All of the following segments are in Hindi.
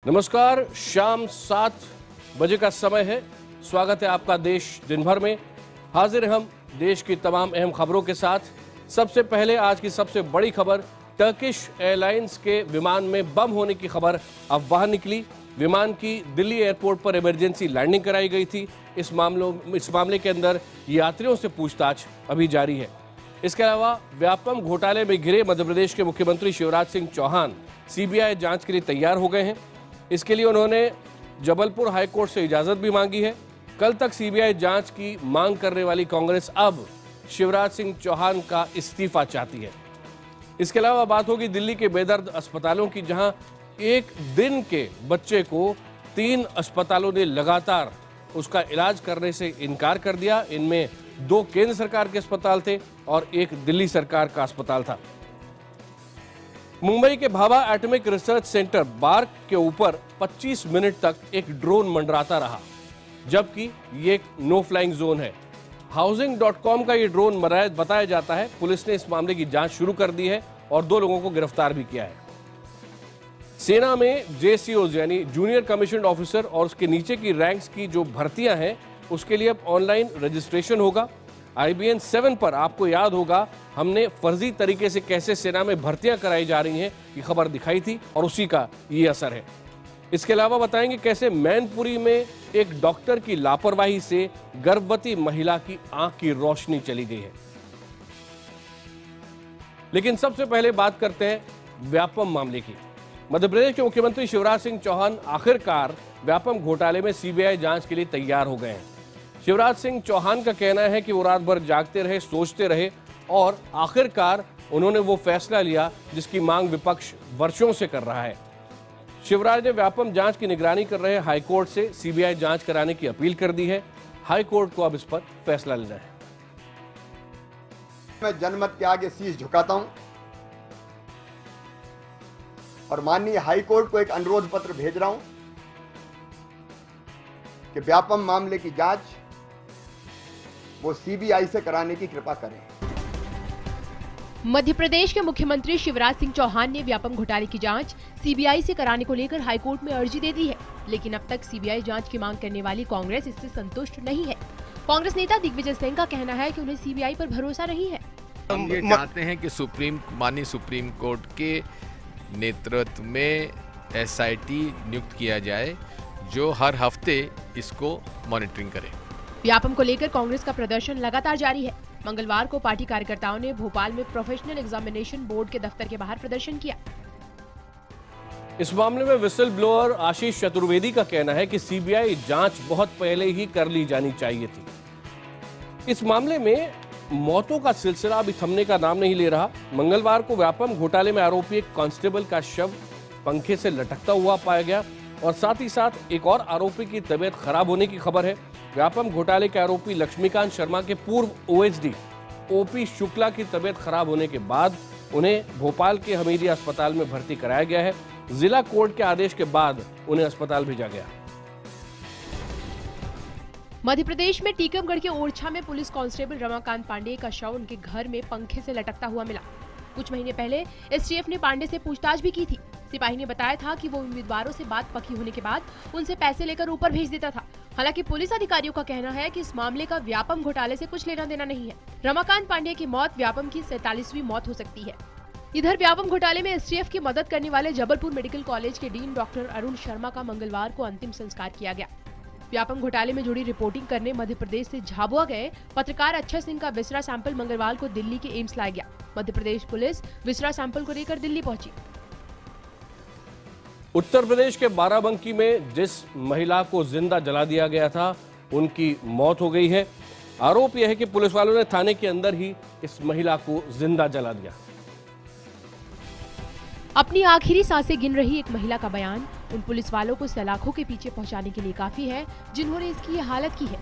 नमस्कार, शाम 7 बजे का समय है। स्वागत है आपका देश दिन भर में। हाजिर हैं हम देश की तमाम अहम खबरों के साथ। सबसे पहले आज की सबसे बड़ी खबर, टर्किश एयरलाइंस के विमान में बम होने की खबर अफवाह निकली। विमान की दिल्ली एयरपोर्ट पर इमरजेंसी लैंडिंग कराई गई थी। इस मामले के अंदर यात्रियों से पूछताछ अभी जारी है। इसके अलावा व्यापम घोटाले में घिरे मध्य प्रदेश के मुख्यमंत्री शिवराज सिंह चौहान सीबीआई जांच के लिए तैयार हो गए हैं। इसके लिए उन्होंने जबलपुर हाईकोर्ट से इजाजत भी मांगी है। कल तक सीबीआई जांच की मांग करने वाली कांग्रेस अब शिवराज सिंह चौहान का इस्तीफा चाहती है। इसके अलावा बात होगी दिल्ली के बेदर्द अस्पतालों की, जहां एक दिन के बच्चे को 3 अस्पतालों ने लगातार उसका इलाज करने से इनकार कर दिया। इनमें 2 केंद्र सरकार के अस्पताल थे और 1 दिल्ली सरकार का अस्पताल था। मुंबई के Bhabha atomic research centre bark के ऊपर 25 मिनट तक एक ड्रोन मंडराता रहा, जबकि ये एक नो फ्लाइंग जोन है। हाउसिंग.com का ये ड्रोन बताया जाता है। पुलिस ने इस मामले की जांच शुरू कर दी है और 2 लोगों को गिरफ्तार भी किया है। सेना में JCOs यानी जूनियर कमीशन ऑफिसर और उसके नीचे की रैंक्स की जो भर्तियां हैं, उसके लिए अब ऑनलाइन रजिस्ट्रेशन होगा। IBN 7 पर आपको याद होगा हमने फर्जी तरीके से कैसे सेना में भर्तियां कराई जा रही हैं ये खबर दिखाई थी और उसी का ये असर है। इसके अलावा बताएंगे कैसे मैनपुरी में एक डॉक्टर की लापरवाही से गर्भवती महिला की आंख की रोशनी चली गई है। लेकिन सबसे पहले बात करते हैं व्यापम मामले की। मध्य प्रदेश के मुख्यमंत्री शिवराज सिंह चौहान आखिरकार व्यापम घोटाले में सीबीआई जांच के लिए तैयार हो गए हैं। शिवराज सिंह चौहान का कहना है कि वो रात भर जागते रहे, सोचते रहे और आखिरकार उन्होंने वो फैसला लिया जिसकी मांग विपक्ष वर्षों से कर रहा है। शिवराज ने व्यापम जांच की निगरानी कर रहे हाईकोर्ट से सीबीआई जांच कराने की अपील कर दी है। हाईकोर्ट को अब इस पर फैसला लेना है। मैं जनमत के आगे शीश झुकाता हूं और माननीय हाईकोर्ट को एक अनुरोध पत्र भेज रहा हूं कि व्यापम मामले की जांच वो सीबीआई से कराने की कृपा करें। मध्य प्रदेश के मुख्यमंत्री शिवराज सिंह चौहान ने व्यापम घोटाले की जांच सीबीआई से कराने को लेकर हाईकोर्ट में अर्जी दे दी है, लेकिन अब तक सीबीआई जांच की मांग करने वाली कांग्रेस इससे संतुष्ट नहीं है। कांग्रेस नेता दिग्विजय सिंह का कहना है कि उन्हें सीबीआई पर भरोसा नहीं है। हम ये चाहते हैं कि माननीय सुप्रीम कोर्ट के नेतृत्व में SIT नियुक्त किया जाए जो हर हफ्ते इसको मॉनिटरिंग करे। व्यापम को लेकर कांग्रेस का प्रदर्शन लगातार जारी है। मंगलवार को पार्टी कार्यकर्ताओं ने भोपाल में प्रोफेशनल एग्जामिनेशन बोर्ड के दफ्तर के बाहर प्रदर्शन किया। इस मामले में विसल ब्लोअर आशीष चतुर्वेदी का कहना है कि सीबीआई जांच बहुत पहले ही कर ली जानी चाहिए थी। इस मामले में मौतों का सिलसिला अभी थमने का नाम नहीं ले रहा। मंगलवार को व्यापम घोटाले में आरोपी एक कांस्टेबल का शव पंखे से लटकता हुआ पाया गया और साथ ही साथ एक और आरोपी की तबीयत खराब होने की खबर है। व्यापम घोटाले के आरोपी लक्ष्मीकांत शर्मा के पूर्व OSD OP शुक्ला की तबीयत खराब होने के बाद उन्हें भोपाल के हमीदिया अस्पताल में भर्ती कराया गया है। जिला कोर्ट के आदेश के बाद उन्हें अस्पताल भेजा गया। मध्य प्रदेश में टीकमगढ़ के ओरछा में पुलिस कांस्टेबल रमाकांत पांडे का शव उनके घर में पंखे से लटकता हुआ मिला। कुछ महीने पहले STF ने पांडे से पूछताछ भी की थी। सिपाही ने बताया था कि वो उम्मीदवारों से बात पक्की होने के बाद उनसे पैसे लेकर ऊपर भेज देता था। हालांकि पुलिस अधिकारियों का कहना है कि इस मामले का व्यापम घोटाले से कुछ लेना देना नहीं है। रमाकांत पांडे की मौत व्यापम की 47वीं मौत हो सकती है। इधर व्यापम घोटाले में STF की मदद करने वाले जबलपुर मेडिकल कॉलेज के डीन डॉक्टर अरुण शर्मा का मंगलवार को अंतिम संस्कार किया गया। व्यापम घोटाले में जुड़ी रिपोर्टिंग करने मध्य प्रदेश से झाबुआ गए पत्रकार अक्षय सिंह का विसरा सैंपल मंगलवार को दिल्ली के एम्स लाया गया। Madhya Pradesh police viscera sample को लेकर दिल्ली पहुंची। उत्तर प्रदेश के बाराबंकी में जिस महिला को जिंदा जला दिया गया था, उनकी मौत हो गई है। आरोप यह है कि पुलिस वालों ने थाने के अंदर ही इस महिला को जिंदा जला दिया। अपनी आखिरी सांसें गिन रही एक महिला का बयान उन पुलिस वालों को सलाखों के पीछे पहुंचाने के लिए काफी है जिन्होंने इसकी ये हालत की है।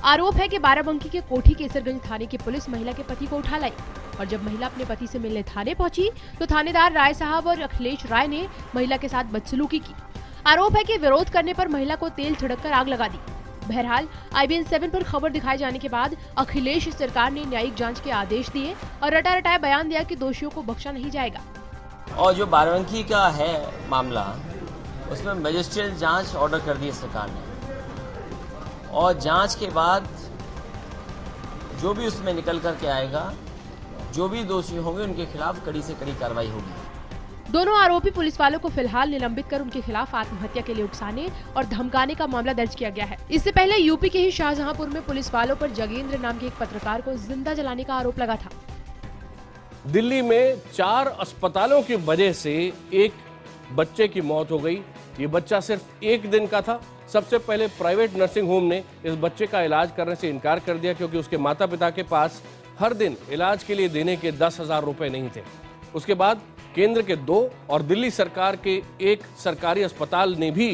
आरोप है कि बाराबंकी के कोठी केसरगंज थाने की पुलिस महिला के पति को उठा लाई और जब महिला अपने पति से मिलने थाने पहुंची तो थानेदार राय साहब और अखिलेश राय ने महिला के साथ बदसलूकी की। आरोप है कि विरोध करने पर महिला को तेल छिड़ककर आग लगा दी। बहरहाल IBN 7 पर खबर दिखाए जाने के बाद अखिलेश सरकार ने न्यायिक जांच के आदेश दिए और रटा रटाया बयान दिया कि दोषियों को बख्शा नहीं जाएगा। और जो बाराबंकी का है मामला, उसमें मजिस्ट्रियल जांच ऑर्डर कर दी सरकार ने, और जांच के बाद जो भी उसमें निकल करके आएगा, जो भी दोषी होंगे उनके खिलाफ कड़ी से कड़ी कार्रवाई होगी। दोनों आरोपी पुलिस वालों को फिलहाल निलंबित कर उनके खिलाफ आत्महत्या के लिए उकसाने और धमकाने का मामला दर्ज किया गया है। इससे पहले यूपी के ही शाहजहांपुर में पुलिस वालों पर जगेंद्र नाम के एक पत्रकार को जिंदा जलाने का आरोप लगा था। दिल्ली में 4 अस्पतालों की वजह से एक बच्चे की मौत हो गई। ये बच्चा सिर्फ 1 दिन का था। सबसे पहले प्राइवेट नर्सिंग होम ने इस बच्चे का इलाज करने से इनकार कर दिया क्योंकि उसके माता पिता के पास हर दिन इलाज के लिए देने के 10,000 रुपए नहीं थे। उसके बाद केंद्र के 2 और दिल्ली सरकार के एक सरकारी अस्पताल ने भी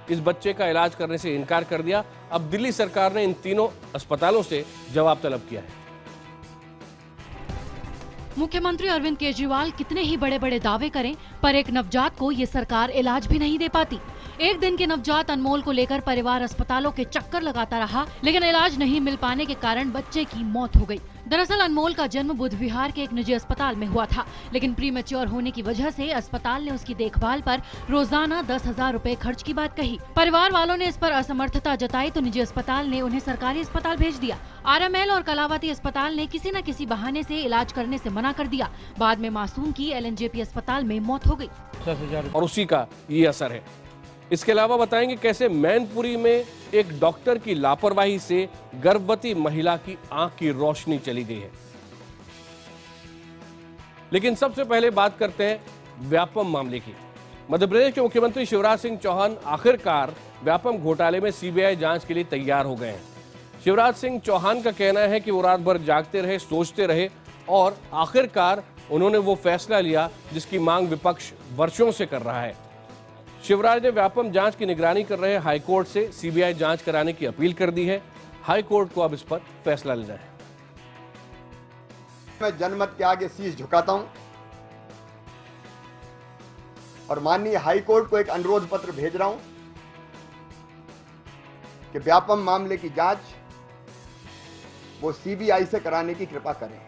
इस बच्चे का इलाज करने से इनकार कर दिया। अब दिल्ली सरकार ने इन तीनों अस्पतालों से जवाब तलब किया है। मुख्यमंत्री अरविंद केजरीवाल कितने ही बड़े बड़े दावे करें, पर एक नवजात को ये सरकार इलाज भी नहीं दे पाती। 1 दिन के नवजात अनमोल को लेकर परिवार अस्पतालों के चक्कर लगाता रहा, लेकिन इलाज नहीं मिल पाने के कारण बच्चे की मौत हो गई। दरअसल अनमोल का जन्म बुध विहार के एक निजी अस्पताल में हुआ था, लेकिन प्रीमेच्योर होने की वजह से अस्पताल ने उसकी देखभाल पर रोजाना 10,000 रुपए खर्च की बात कही। परिवार वालों ने इस पर असमर्थता जताई तो निजी अस्पताल ने उन्हें सरकारी अस्पताल भेज दिया। RML और कलावती अस्पताल ने किसी न किसी बहाने से इलाज करने से मना कर दिया। बाद में मासूम की LNJP अस्पताल में मौत हो गई। और उसी का ये असर है। इसके अलावा बताएंगे कैसे मैनपुरी में एक डॉक्टर की लापरवाही से गर्भवती महिला की आंख की रोशनी चली गई है। लेकिन सबसे पहले बात करते हैं व्यापम मामले की। मध्य प्रदेश के मुख्यमंत्री शिवराज सिंह चौहान आखिरकार व्यापम घोटाले में CBI जांच के लिए तैयार हो गए हैं। शिवराज सिंह चौहान का कहना है कि वो रात भर जागते रहे, सोचते रहे और आखिरकार उन्होंने वो फैसला लिया जिसकी मांग विपक्ष वर्षों से कर रहा है। शिवराज ने व्यापम जांच की निगरानी कर रहे हाईकोर्ट से CBI जांच कराने की अपील कर दी है। हाईकोर्ट को अब इस पर फैसला लेना है। मैं जनमत के आगे शीश झुकाता हूं और माननीय हाईकोर्ट को एक अनुरोध पत्र भेज रहा हूं कि व्यापम मामले की जांच वो CBI से कराने की कृपा करें।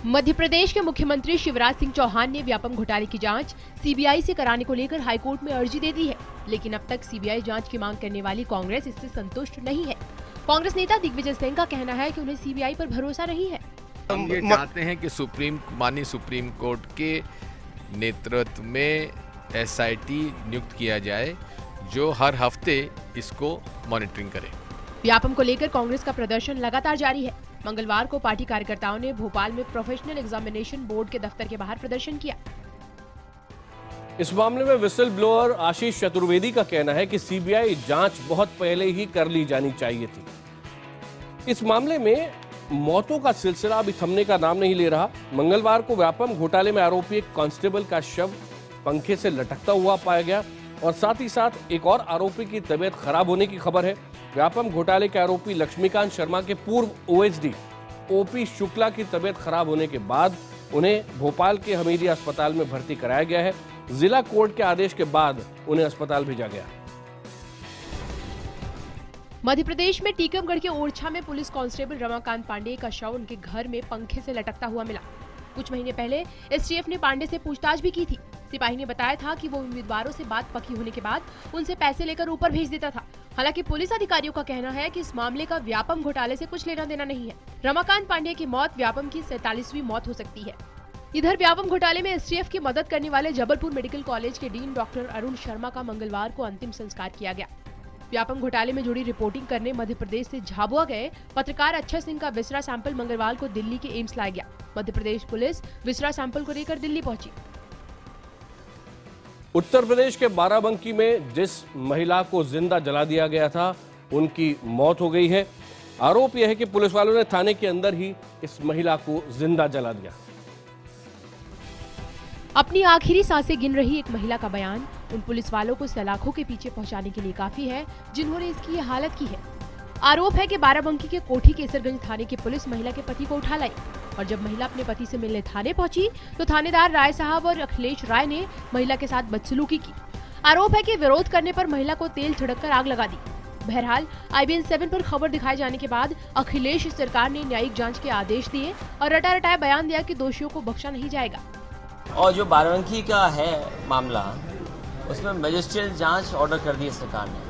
मध्य प्रदेश के मुख्यमंत्री शिवराज सिंह चौहान ने व्यापम घोटाले की जांच CBI से कराने को लेकर हाईकोर्ट में अर्जी दे दी है, लेकिन अब तक CBI जांच की मांग करने वाली कांग्रेस इससे संतुष्ट नहीं है। कांग्रेस नेता दिग्विजय सिंह का कहना है कि उन्हें CBI पर भरोसा नहीं है। हम ये चाहते हैं कि माननीय सुप्रीम कोर्ट के नेतृत्व में SIT नियुक्त किया जाए जो हर हफ्ते इसको मॉनिटरिंग करे। व्यापम को लेकर कांग्रेस का प्रदर्शन लगातार जारी है। मंगलवार को पार्टी कार्यकर्ताओं ने भोपाल में प्रोफेशनल एग्जामिनेशन बोर्ड के दफ्तर के बाहर प्रदर्शन किया। इस मामले में विसल ब्लोअर आशीष चतुर्वेदी का कहना है कि CBI जांच बहुत पहले ही कर ली जानी चाहिए थी। इस मामले में मौतों का सिलसिला अभी थमने का नाम नहीं ले रहा। मंगलवार को व्यापम घोटाले में आरोपी एक कांस्टेबल का शव पंखे से लटकता हुआ पाया गया और साथ ही साथ एक और आरोपी की तबीयत खराब होने की खबर है। व्यापम घोटाले के आरोपी लक्ष्मीकांत शर्मा के पूर्व OHD OP शुक्ला की तबीयत खराब होने के बाद उन्हें भोपाल के हमीदिया अस्पताल में भर्ती कराया गया है। जिला कोर्ट के आदेश के बाद उन्हें अस्पताल भेजा गया। मध्य प्रदेश में टीकमगढ़ के ओरछा में पुलिस कांस्टेबल रमाकांत पांडे का शव उनके घर में पंखे से लटकता हुआ मिला। कुछ महीने पहले STF ने पांडे से पूछताछ भी की थी। सिपाही ने बताया था कि वो उम्मीदवारों से बात पकी होने के बाद उनसे पैसे लेकर ऊपर भेज देता था। हालांकि पुलिस अधिकारियों का कहना है कि इस मामले का व्यापम घोटाले से कुछ लेना देना नहीं है। रमाकांत पांडे की मौत व्यापम की 47वीं मौत हो सकती है। इधर व्यापम घोटाले में STF की मदद करने वाले जबलपुर मेडिकल कॉलेज के डीन डॉक्टर अरुण शर्मा का मंगलवार को अंतिम संस्कार किया गया। व्यापम घोटाले में जुड़ी रिपोर्टिंग करने मध्य प्रदेश से झाबुआ गए पत्रकार अक्षय सिंह का विसरा सैंपल मंगलवार को दिल्ली के एम्स लाया गया। Madhya Pradesh police viscera sample को लेकर दिल्ली पहुंची। उत्तर प्रदेश के बाराबंकी में जिस महिला को जिंदा जला दिया गया था उनकी मौत हो गई है। आरोप यह है कि पुलिस वालों ने थाने के अंदर ही इस महिला को जिंदा जला दिया। अपनी आखिरी सांसें गिन रही एक महिला का बयान उन पुलिस वालों को सलाखों के पीछे पहुंचाने के लिए काफी है जिन्होंने इसकी ये हालत की है। आरोप है कि बाराबंकी के कोठी केसरगंज थाने की पुलिस महिला के पति को उठा लाई और जब महिला अपने पति से मिलने थाने पहुंची तो थानेदार राय साहब और अखिलेश राय ने महिला के साथ बदसलूकी की। आरोप है कि विरोध करने पर महिला को तेल छिड़ककर आग लगा दी। बहरहाल IBN 7 पर खबर दिखाए जाने के बाद अखिलेश सरकार ने न्यायिक जांच के आदेश दिए और रटा रटाया बयान दिया कि दोषियों को बख्शा नहीं जाएगा। और जो बाराबंकी का है मामला, उसमें मजिस्ट्रियल जांच ऑर्डर कर दी है सरकार ने,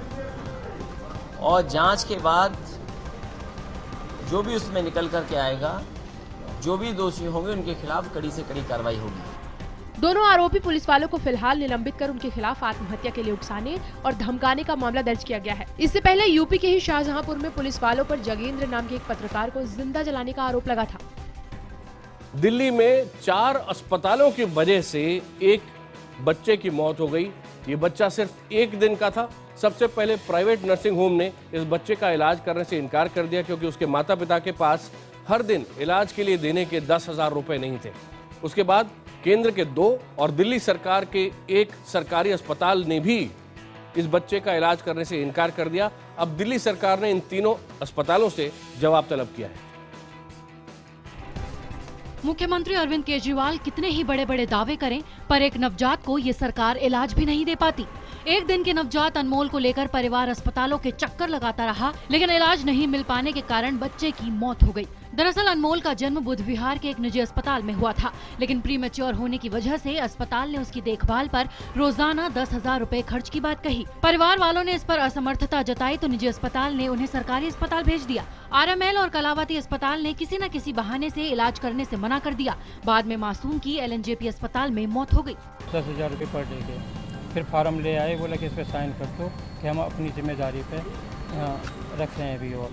और जांच के बाद जो भी उसमें निकल करके आएगा, जो भी दोषी होंगे उनके खिलाफ कड़ी से कड़ी कार्रवाई होगी। दोनों आरोपी पुलिस वालों को फिलहाल निलंबित कर उनके खिलाफ आत्महत्या के लिए उकसाने और धमकाने का मामला दर्ज किया गया है। इससे पहले यूपी के ही शाहजहांपुर में पुलिस वालों पर जगेंद्र नाम के एक पत्रकार को जिंदा जलाने का आरोप लगा था। दिल्ली में 4 अस्पतालों की वजह से एक बच्चे की मौत हो गई। ये बच्चा सिर्फ 1 दिन का था। सबसे पहले प्राइवेट नर्सिंग होम ने इस बच्चे का इलाज करने से इनकार कर दिया, क्योंकि उसके माता पिता के पास हर दिन इलाज के लिए देने के 10,000 रुपए नहीं थे। उसके बाद केंद्र के 2 और दिल्ली सरकार के 1 सरकारी अस्पताल ने भी इस बच्चे का इलाज करने से इनकार कर दिया। अब दिल्ली सरकार ने इन तीनों अस्पतालों से जवाब तलब किया है। मुख्यमंत्री अरविंद केजरीवाल कितने ही बड़े बड़े दावे करें, पर एक नवजात को ये सरकार इलाज भी नहीं दे पाती। 1 दिन के नवजात अनमोल को लेकर परिवार अस्पतालों के चक्कर लगाता रहा, लेकिन इलाज नहीं मिल पाने के कारण बच्चे की मौत हो गई। दरअसल अनमोल का जन्म बुध विहार के एक निजी अस्पताल में हुआ था, लेकिन प्रीमेच्योर होने की वजह से अस्पताल ने उसकी देखभाल पर रोजाना 10,000 रुपए खर्च की बात कही। परिवार वालों ने इस पर असमर्थता जताई तो निजी अस्पताल ने उन्हें सरकारी अस्पताल भेज दिया। RML और कलावती अस्पताल ने किसी न किसी बहाने से इलाज करने से मना कर दिया। बाद में मासूम की LNJP अस्पताल में मौत हो गई। 10,000 रुपये पर डे के फिर फार्म ले आए, बोला कि इस पे साइन कर दो कि हम अपनी जिम्मेदारी पे रख रहे हैं अभी। और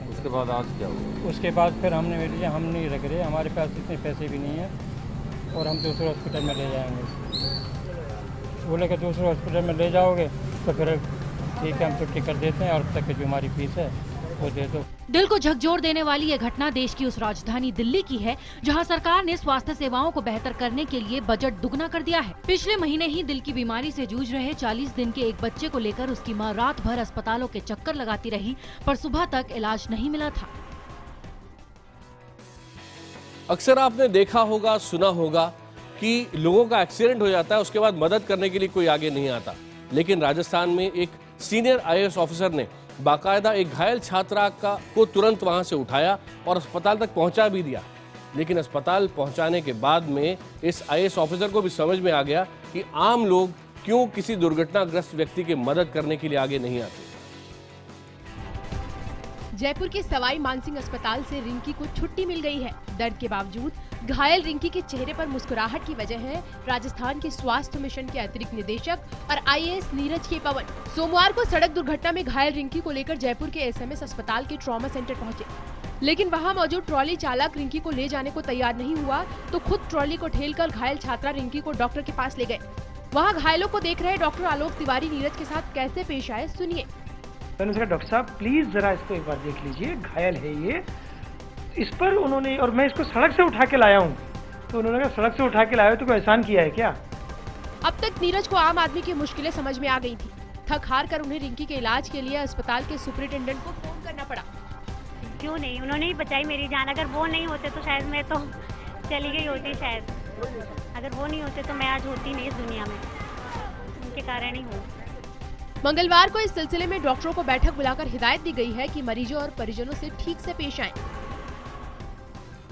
उसके बाद आज क्या हुआ? उसके बाद फिर हमने लिया, हम नहीं रख रहे, हमारे पास इतने पैसे भी नहीं हैं और हम दूसरे हॉस्पिटल में ले जाएंगे। बोले कि दूसरे हॉस्पिटल में ले जाओगे तो फिर ठीक है, हम छुट्टी कर देते हैं और अब तक की जो हमारी फीस है वो दे दो। दिल को झकझोर देने वाली ये घटना देश की उस राजधानी दिल्ली की है, जहां सरकार ने स्वास्थ्य सेवाओं को बेहतर करने के लिए बजट दुगना कर दिया है। पिछले महीने ही दिल की बीमारी से जूझ रहे 40 दिन के एक बच्चे को लेकर उसकी मां रात भर अस्पतालों के चक्कर लगाती रही, पर सुबह तक इलाज नहीं मिला था। अक्सर आपने देखा होगा, सुना होगा कि लोगों का एक्सीडेंट हो जाता है, उसके बाद मदद करने के लिए कोई आगे नहीं आता। लेकिन राजस्थान में एक सीनियर IAS ऑफिसर ने बाकायदा एक घायल छात्रा को तुरंत वहां से उठाया और अस्पताल तक पहुंचा भी दिया। लेकिन अस्पताल पहुंचाने के बाद में इस IAS ऑफिसर को भी समझ में आ गया कि आम लोग क्यों किसी दुर्घटनाग्रस्त व्यक्ति की मदद करने के लिए आगे नहीं आते। जयपुर के सवाई मानसिंह अस्पताल से रिंकी को छुट्टी मिल गई है। दर्द के बावजूद घायल रिंकी के चेहरे पर मुस्कुराहट की वजह है राजस्थान के स्वास्थ्य मिशन के अतिरिक्त निदेशक और IAS नीरज के पवन। सोमवार को सड़क दुर्घटना में घायल रिंकी को लेकर जयपुर के SMS अस्पताल के ट्रॉमा सेंटर पहुंचे, लेकिन वहां मौजूद ट्रॉली चालक रिंकी को ले जाने को तैयार नहीं हुआ तो खुद ट्रॉली को ठेलकर घायल छात्रा रिंकी को डॉक्टर के पास ले गए। वहाँ घायलों को देख रहे डॉक्टर आलोक तिवारी नीरज के साथ कैसे पेश आए, सुनिए। मैंने कहा डॉक्टर साहब प्लीज जरा इसको एक बार देख लीजिए, घायल है ये। इस पर उन्होंने, और मैं इसको सड़क से उठा के लाया हूँ, तो उन्होंने कहा सड़क से उठा के लाया तो कोई एहसान किया है क्या? अब तक नीरज को आम आदमी की मुश्किलें समझ में आ गई थी। थक हार कर उन्हें रिंकी के इलाज के लिए अस्पताल के सुपरिटेंडेंट को फोन करना पड़ा। क्यों नहीं, उन्होंने ही बचाई मेरी जान। अगर वो नहीं होते तो शायद मैं तो चली गई होती, शायद अगर वो नहीं होते तो मैं आज होती नहीं इस दुनिया में, उनके कारण ही हूँ। मंगलवार को इस सिलसिले में डॉक्टरों को बैठक बुलाकर हिदायत दी गई है कि मरीजों और परिजनों से ठीक से पेश आएं।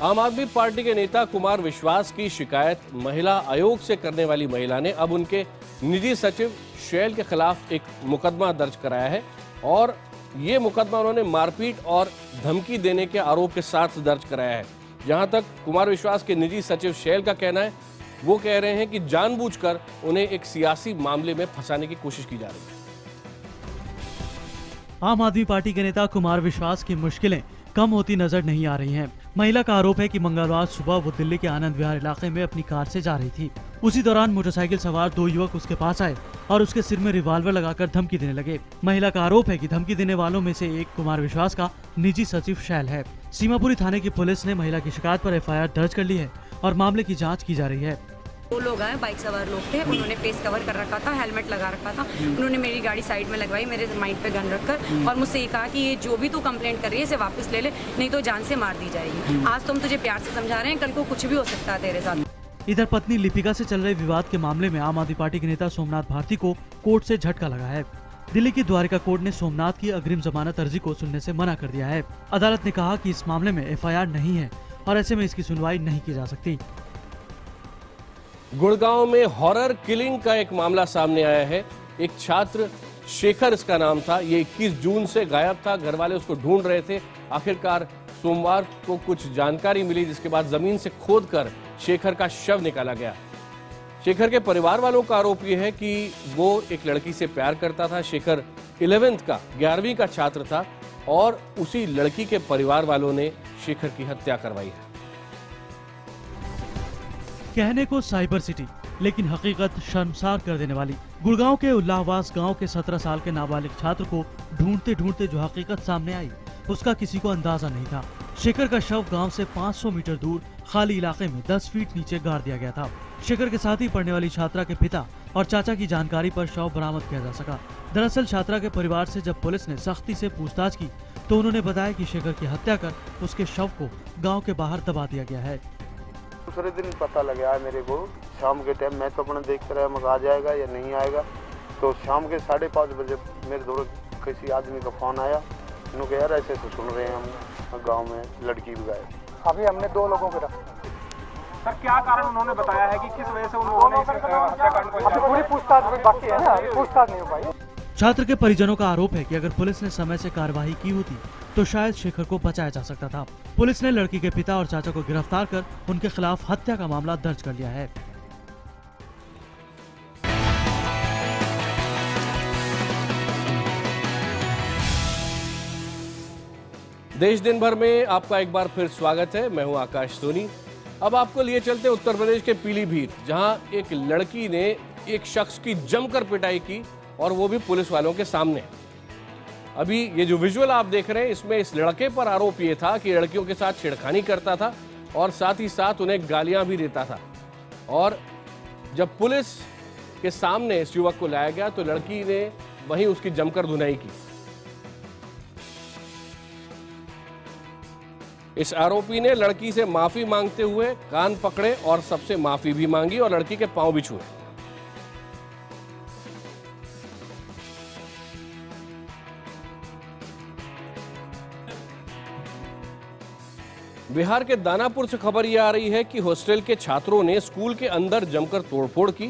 आम आदमी पार्टी के नेता कुमार विश्वास की शिकायत महिला आयोग से करने वाली महिला ने अब उनके निजी सचिव शैल के खिलाफ एक मुकदमा दर्ज कराया है और ये मुकदमा उन्होंने मारपीट और धमकी देने के आरोप के साथ दर्ज कराया है। जहां तक कुमार विश्वास के निजी सचिव शैल का कहना है, वो कह रहे हैं कि जानबूझकर उन्हें एक सियासी मामले में फंसाने की कोशिश की जा रही है। आम आदमी पार्टी के नेता कुमार विश्वास की मुश्किलें कम होती नजर नहीं आ रही हैं। महिला का आरोप है कि मंगलवार सुबह वो दिल्ली के आनंद विहार इलाके में अपनी कार से जा रही थी। उसी दौरान मोटरसाइकिल सवार 2 युवक उसके पास आए और उसके सिर में रिवॉल्वर लगाकर धमकी देने लगे। महिला का आरोप है कि धमकी देने वालों में से एक कुमार विश्वास का निजी सचिव शैल है। सीमापुरी थाने की पुलिस ने महिला की शिकायत पर FIR दर्ज कर ली है और मामले की जाँच की जा रही है। 2 लोग आए, बाइक सवार लोग थे, उन्होंने फेस कवर कर रखा था, हेलमेट लगा रखा था। उन्होंने मेरी गाड़ी साइड में लगवाई, मेरे माइंड पे गन रखकर, और मुझसे ये कहा कि ये जो भी तू कंप्लेंट कर रही है इसे वापस ले ले, नहीं तो जान से मार दी जाएगी। आज तो हम तुझे प्यार से समझा रहे हैं, कल को कुछ भी हो सकता है तेरे साथ। इधर पत्नी लिपिका से चल रहे विवाद के मामले में आम आदमी पार्टी के नेता सोमनाथ भारती को कोर्ट से झटका लगा है। दिल्ली की द्वारिका कोर्ट ने सोमनाथ की अग्रिम जमानत अर्जी को सुनने से मना कर दिया है। अदालत ने कहा कि इस मामले में FIR नहीं है और ऐसे में इसकी सुनवाई नहीं की जा सकती। गुड़गांव में हॉरर किलिंग का एक मामला सामने आया है। एक छात्र शेखर इसका नाम था, ये 21 जून से गायब था। घर वाले उसको ढूंढ रहे थे। आखिरकार सोमवार को कुछ जानकारी मिली, जिसके बाद जमीन से खोदकर शेखर का शव निकाला गया। शेखर के परिवार वालों का आरोप यह है कि वो एक लड़की से प्यार करता था। शेखर 11वीं का छात्र था और उसी लड़की के परिवार वालों ने शेखर की हत्या करवाई है। कहने को साइबर सिटी, लेकिन हकीकत शर्मसार कर देने वाली। गुड़गांव के उल्लाहवास गांव के 17 साल के नाबालिग छात्र को ढूंढते ढूंढते जो हकीकत सामने आई, उसका किसी को अंदाजा नहीं था। शेखर का शव गांव से 500 मीटर दूर खाली इलाके में 10 फीट नीचे गाड़ दिया गया था। शेखर के साथ ही पढ़ने वाली छात्रा के पिता और चाचा की जानकारी पर शव बरामद किया जा सका। दरअसल छात्रा के परिवार से जब पुलिस ने सख्ती से पूछताछ की तो उन्होंने बताया कि शेखर की हत्या कर उसके शव को गाँव के बाहर दबा दिया गया है। दूसरे दिन पता लगा है मेरे को, शाम के टाइम मैं तो अपना देखते रहा मैं आ जाएगा या नहीं आएगा। तो शाम के 5:30 बजे मेरे दौर किसी आदमी का फोन आया। उन्होंने कहा यार ऐसे तो सुन रहे हैं हम गांव में लड़की भी गायब। अभी हमने 2 लोगों को रखा। सर क्या कारण उन्होंने बताया है कि किस वजह से उन्होंने हत्याकांड को? पूरी पूछताछ बाकी है ना, पूछताछ नहीं हो पाई। छात्र के परिजनों का आरोप है कि अगर पुलिस ने समय से कार्यवाही की होती तो शायद शेखर को बचाया जा सकता था। पुलिस ने लड़की के पिता और चाचा को गिरफ्तार कर उनके खिलाफ हत्या का मामला दर्ज कर लिया है। देश दिन भर में आपका एक बार फिर स्वागत है। मैं हूं आकाश सोनी। अब आपको लिए चलते हैं उत्तर प्रदेश के पीलीभीत, जहां एक लड़की ने एक शख्स की जमकर पिटाई की और वो भी पुलिस वालों के सामने। अभी ये जो विजुअल आप देख रहे हैं, इसमें इस लड़के पर आरोप ये था कि लड़कियों के साथ छेड़खानी करता था और साथ ही साथ उन्हें गालियां भी देता था। और जब पुलिस के सामने इस युवक को लाया गया तो लड़की ने वहीं उसकी जमकर धुनाई की। इस आरोपी ने लड़की से माफी मांगते हुए कान पकड़े और सबसे माफी भी मांगी और लड़की के पांव भी छुए। बिहार के दानापुर से खबर यह आ रही है कि हॉस्टल के छात्रों ने स्कूल के अंदर जमकर तोड़फोड़ की।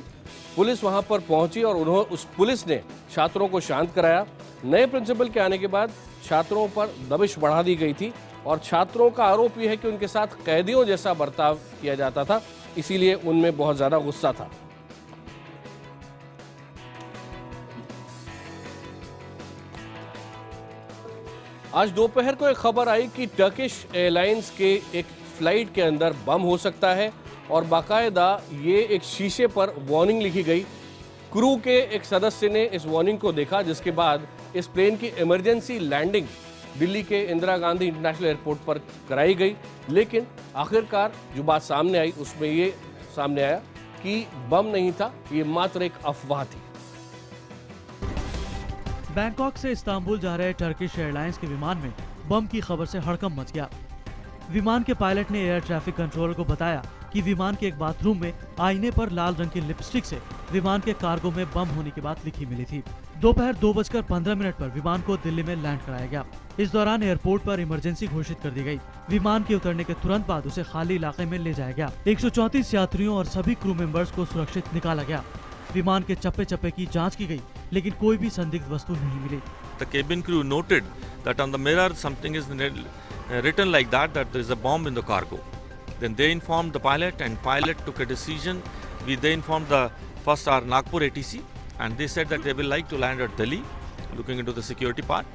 पुलिस वहां पर पहुंची और उस पुलिस ने छात्रों को शांत कराया। नए प्रिंसिपल के आने के बाद छात्रों पर दबिश बढ़ा दी गई थी और छात्रों का आरोप यह है कि उनके साथ कैदियों जैसा बर्ताव किया जाता था, इसीलिए उनमें बहुत ज्यादा गुस्सा था। आज दोपहर को एक खबर आई कि टर्किश एयरलाइंस के एक फ्लाइट के अंदर बम हो सकता है और बाकायदा ये एक शीशे पर वार्निंग लिखी गई। क्रू के एक सदस्य ने इस वार्निंग को देखा, जिसके बाद इस प्लेन की इमरजेंसी लैंडिंग दिल्ली के इंदिरा गांधी इंटरनेशनल एयरपोर्ट पर कराई गई। लेकिन आखिरकार जो बात सामने आई उसमें ये सामने आया कि बम नहीं था, ये मात्र एक अफवाह थी। बैंकॉक से इस्तांबुल जा रहे टर्किश एयरलाइंस के विमान में बम की खबर से हड़कंप मच गया। विमान के पायलट ने एयर ट्रैफिक कंट्रोलर को बताया कि विमान के एक बाथरूम में आईने पर लाल रंग की लिपस्टिक से विमान के कार्गो में बम होने की बात लिखी मिली थी। दोपहर 2:15 पर विमान को दिल्ली में लैंड कराया गया। इस दौरान एयरपोर्ट पर इमरजेंसी घोषित कर दी गई। विमान के उतरने के तुरंत बाद उसे खाली इलाके में ले जाया गया। 134 यात्रियों और सभी क्रू मेंबर्स को सुरक्षित निकाला गया। विमान के चप्पे चप्पे की जांच की गई, लेकिन कोई भी संदिग्ध वस्तु नहीं मिली। The cabin crew noted that on the mirror something is written like that there is a bomb in the cargo. Then they informed the pilot and pilot took a decision. They informed the first our Nagpur ATC and they said that they will like to land at Delhi, looking into the security part.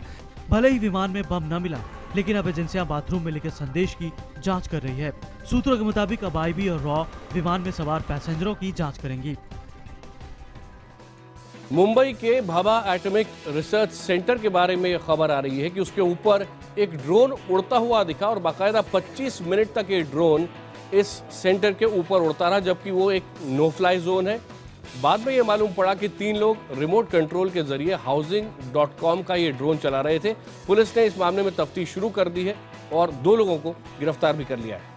भले ही विमान में बम न मिला, लेकिन अब एजेंसियां बाथरूम में लिखे संदेश की जांच कर रही है। सूत्रों के मुताबिक अब आईबी और रॉ विमान में सवार पैसेंजरों की जांच करेंगी। मुंबई के भाभा एटॉमिक रिसर्च सेंटर के बारे में यह खबर आ रही है कि उसके ऊपर एक ड्रोन उड़ता हुआ दिखा और बाकायदा 25 मिनट तक ये ड्रोन इस सेंटर के ऊपर उड़ता रहा, जबकि वो एक नो फ्लाई जोन है। बाद में ये मालूम पड़ा कि 3 लोग रिमोट कंट्रोल के जरिए housing.com का ये ड्रोन चला रहे थे। पुलिस ने इस मामले में तफ्तीश शुरू कर दी है और 2 लोगों को गिरफ्तार भी कर लिया है।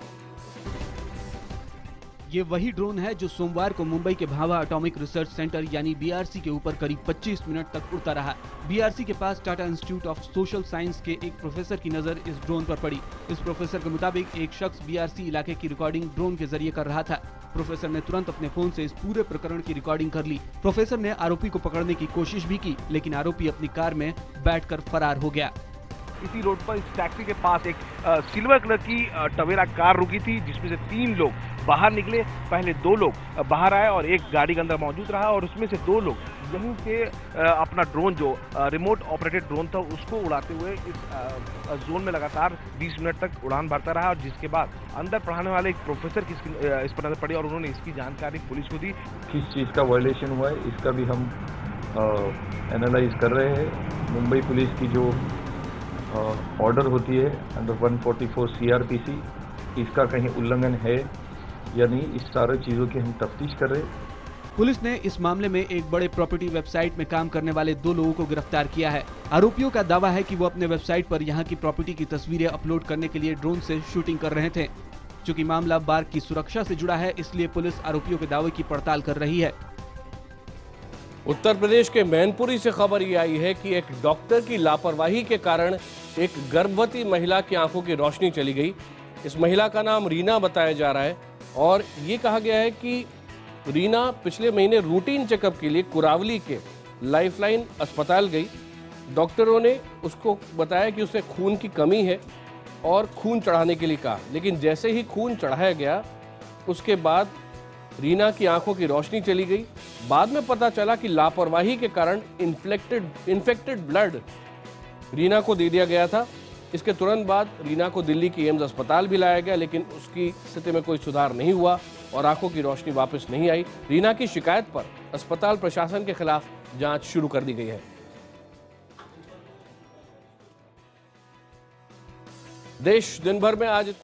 ये वही ड्रोन है जो सोमवार को मुंबई के भाभा एटॉमिक रिसर्च सेंटर यानी बीआरसी के ऊपर करीब 25 मिनट तक उड़ता रहा। बीआरसी के पास Tata institute of social science के एक प्रोफेसर की नजर इस ड्रोन पर पड़ी। इस प्रोफेसर के मुताबिक एक शख्स बीआरसी इलाके की रिकॉर्डिंग ड्रोन के जरिए कर रहा था। प्रोफेसर ने तुरंत अपने फोन से इस पूरे प्रकरण की रिकॉर्डिंग कर ली। प्रोफेसर ने आरोपी को पकड़ने की कोशिश भी की, लेकिन आरोपी अपनी कार में बैठकर फरार हो गया। इसी रोड पर इस टैक्सी के पास एक सिल्वर कलर की टवेरा कार रुकी थी, जिसमें से 3 लोग बाहर निकले। पहले 2 लोग बाहर आए और एक गाड़ी के अंदर मौजूद रहा, और उसमें से 2 लोग यहीं से अपना ड्रोन, जो रिमोट ऑपरेटेड ड्रोन था, उसको उड़ाते हुए इस जोन में लगातार 20 मिनट तक उड़ान भरता रहा। और जिसके बाद अंदर पढ़ाने वाले एक प्रोफेसर की इस पर नजर पड़ी और उन्होंने इसकी जानकारी पुलिस को दी। किस चीज़ का वायलेशन हुआ है इसका भी हम एनालाइज कर रहे हैं। मुंबई पुलिस की जो ऑर्डर होती है अंडर 144 CRPC, इसका कहीं उल्लंघन है या नहीं, इस सारी चीज़ों की हम तफ्तीश कर रहे हैं। पुलिस ने इस मामले में एक बड़े प्रॉपर्टी वेबसाइट में काम करने वाले 2 लोगों को गिरफ्तार किया है। आरोपियों का दावा है कि वो अपने वेबसाइट पर यहां की प्रॉपर्टी की तस्वीरें अपलोड करने के लिए ड्रोन से शूटिंग कर रहे थे। चूंकि मामला बार की सुरक्षा से जुड़ा है, इसलिए पुलिस आरोपियों के दावे की पड़ताल कर रही है। उत्तर प्रदेश के मैनपुरी से खबर ये आई है कि एक डॉक्टर की लापरवाही के कारण एक गर्भवती महिला की आंखों की रोशनी चली गई। इस महिला का नाम रीना बताया जा रहा है और ये कहा गया है कि रीना पिछले महीने रूटीन चेकअप के लिए कुरावली के लाइफलाइन अस्पताल गई। डॉक्टरों ने उसको बताया कि उसे खून की कमी है और खून चढ़ाने के लिए कहा, लेकिन जैसे ही खून चढ़ाया गया उसके बाद रीना की आंखों की रोशनी चली गई। बाद में पता चला कि लापरवाही के कारण इन्फेक्टेड ब्लड रीना को दे दिया गया था। इसके तुरंत बाद रीना को दिल्ली के एम्स अस्पताल भी लाया गया, लेकिन उसकी स्थिति में कोई सुधार नहीं हुआ और आंखों की रोशनी वापस नहीं आई। रीना की शिकायत पर अस्पताल प्रशासन के खिलाफ जांच शुरू कर दी गई है। देश दिन भर में आज